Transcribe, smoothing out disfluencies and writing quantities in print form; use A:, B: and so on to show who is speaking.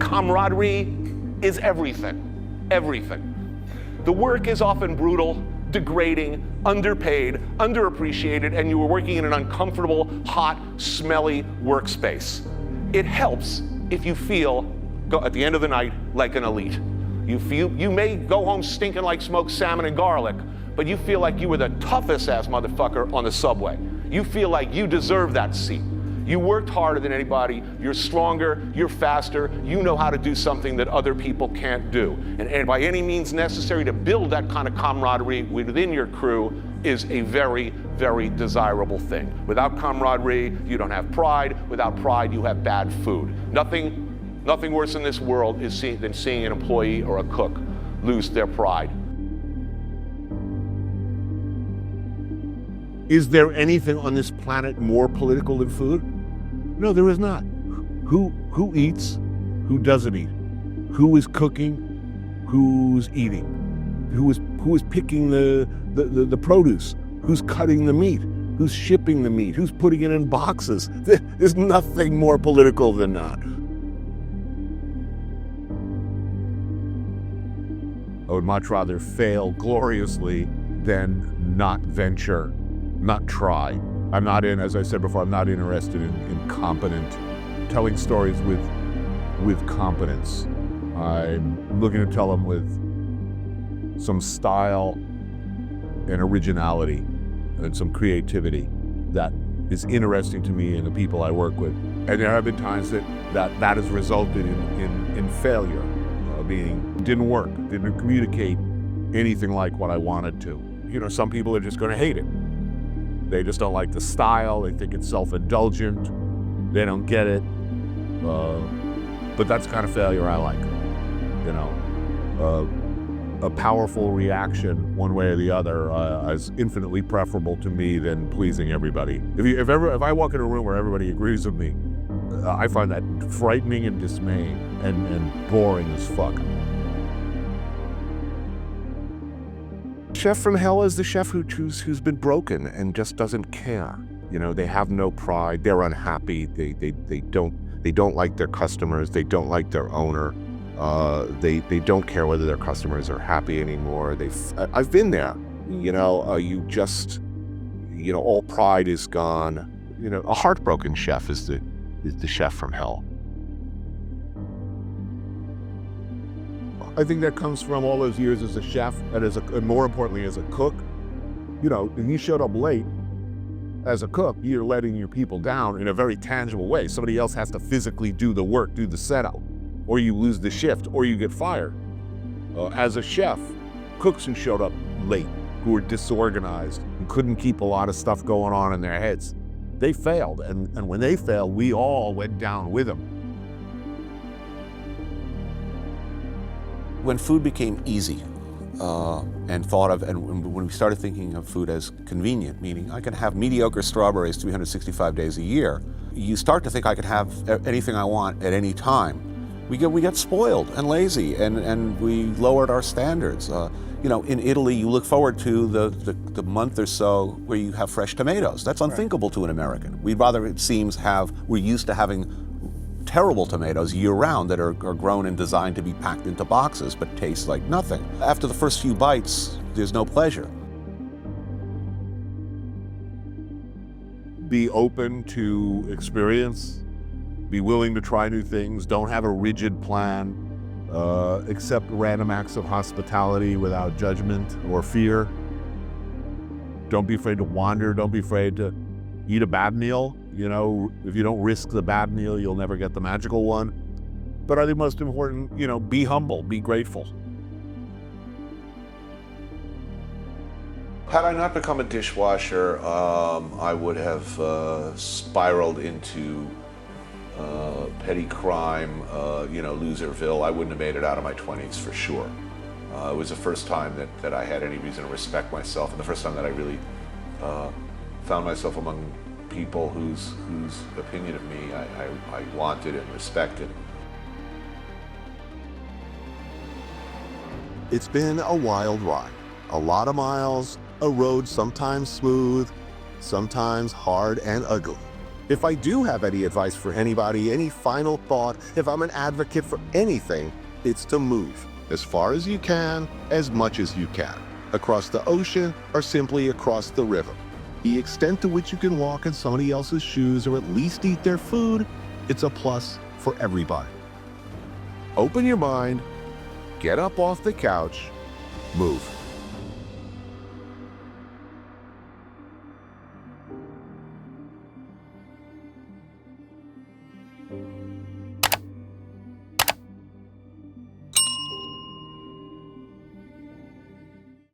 A: camaraderie is everything, everything. The work is often brutal, degrading, underpaid, underappreciated, and you are working in an uncomfortable, hot, smelly workspace. It helps if you feel, at the end of the night, like an elite. You may go home stinking like smoked salmon and garlic, but you feel like you were the toughest ass motherfucker on the subway. You feel like you deserve that seat. You worked harder than anybody, you're stronger, you're faster, you know how to do something that other people can't do. And by any means necessary to build that kind of camaraderie within your crew is a very, very desirable thing. Without camaraderie, you don't have pride. Without pride, you have bad food. Nothing worse in this world than seeing an employee or a cook lose their pride.
B: Is there anything on this planet more political than food? No, there is not. Who eats? Who doesn't eat? Who is cooking? Who's eating? Who is picking the produce? Who's cutting the meat? Who's shipping the meat? Who's putting it in boxes? There's nothing more political than that. I would much rather fail gloriously than not venture, not try. I'm not as I said before, I'm not interested in competent, telling stories with competence. I'm looking to tell them with some style and originality and some creativity that is interesting to me and the people I work with. And there have been times that has resulted in failure, meaning didn't work, didn't communicate anything like what I wanted to. You know, some people are just going to hate it. They just don't like the style. They think it's self-indulgent. They don't get it. But that's the kind of failure I like. You know, a powerful reaction one way or the other is infinitely preferable to me than pleasing everybody. If I walk in a room where everybody agrees with me, I find that frightening and dismaying and boring as fuck. Chef from hell is the chef who's been broken and just doesn't care. You know, they have no pride. They're unhappy. They don't like their customers. They don't like their owner. They don't care whether their customers are happy anymore. I've been there. You know, all pride is gone. You know, a heartbroken chef is the chef from hell. I think that comes from all those years as a chef and more importantly as a cook. You know, when you showed up late as a cook, you're letting your people down in a very tangible way. Somebody else has to physically do the work, do the setup, or you lose the shift, or you get fired. As a chef, cooks who showed up late, who were disorganized, and couldn't keep a lot of stuff going on in their heads, they failed. And when they failed, we all went down with them.
C: When food became easy and when we started thinking of food as convenient, meaning I can have mediocre strawberries 365 days a year, you start to think I can have anything I want at any time. We get spoiled and lazy, and we lowered our standards. You know, in Italy, you look forward to the month or so where you have fresh tomatoes. That's unthinkable to an American. We'd rather, it seems, we're used to having terrible tomatoes year-round that are grown and designed to be packed into boxes but taste like nothing. After the first few bites, there's no pleasure.
B: Be open to experience, be willing to try new things, don't have a rigid plan, accept random acts of hospitality without judgment or fear. Don't be afraid to wander, don't be afraid to eat a bad meal. You know, if you don't risk the bad meal, you'll never get the magical one. But I think most important, you know, be humble, be grateful.
D: Had I not become a dishwasher, I would have spiraled into petty crime, Loserville. I wouldn't have made it out of my 20s for sure. It was the first time that I had any reason to respect myself, and the first time that I really found myself among people whose opinion of me I wanted and respected.
E: It's been a wild ride. A lot of miles, a road sometimes smooth, sometimes hard and ugly. If I do have any advice for anybody, any final thought, if I'm an advocate for anything, it's to move as far as you can, as much as you can, across the ocean or simply across the river. The extent to which you can walk in somebody else's shoes or at least eat their food, it's a plus for everybody. Open your mind, get up off the couch, move.